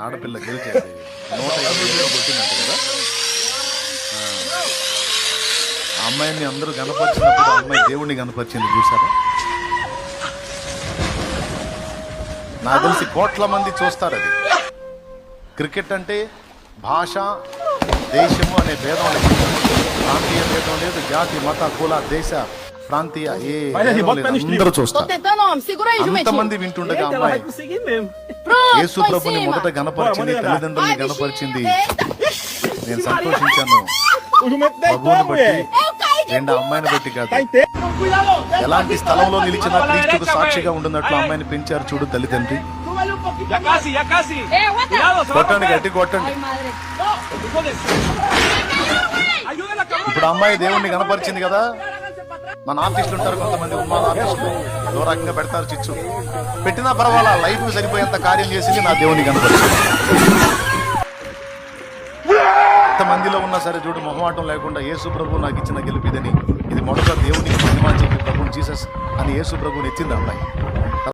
ఆడపిల్ల గెలిచేది 150 కొట్టిందంట కదా. ఆ అమ్మాయిని అందరూ గణపరిచినప్పుడు ఆ అమ్మాయి దేవుణ్ణి గణపరిచింది చూసారా. నాకు తెలిసి కోట్ల మంది చూస్తారు అది. క్రికెట్ అంటే భాష దేశము అనే భేదం లేదు, ప్రాంతీయ భేదం లేదు, జాతి మత కుల దేశ ప్రాంతీయ ఏ అందరూ చూస్తారు. అంతమంది వింటుండగా అమ్మాయి యేసు ప్రభుని మొదట గణపరిచింది, తల్లిదండ్రుల్ని గణపరిచింది. నేను సంతోషించాను ప్రభువుని బట్టి, రెండు అమ్మాయిని బట్టి కాదు. ఎలాంటి స్థలంలో నిలిచిన క్రీస్తుకు సాక్షిగా ఉంటున్నట్లు అమ్మాయిని పెంచారు చూడు తల్లిదండ్రి. కొట్టండి, గట్టి కొట్టండి. ఇప్పుడు అమ్మాయి దేవుణ్ణి కనపరిచింది కదా. మన ఆర్టిస్టులు ఉంటారు కొంతమంది, ఉమ్మాల ఆర్టిస్టులు ఏదో రకంగా పెడతారు చిచ్చు, పెట్టినా పర్వాలా, లైఫ్ సరిపోయేంత కార్యం చేసింది నా దేవుణ్ణి కనపరిచింది. ఎంతమందిలో ఉన్నా సరే చూడు, మొహమాటం లేకుండా యేసు ప్రభు నాకు ఇచ్చిన గెలిపిదని, ఇది మొదట దేవునికి మహిమ చెప్పి ప్రభుని జీసస్ అని యేసు ప్రభుని ఎత్తింది అమ్మాయి.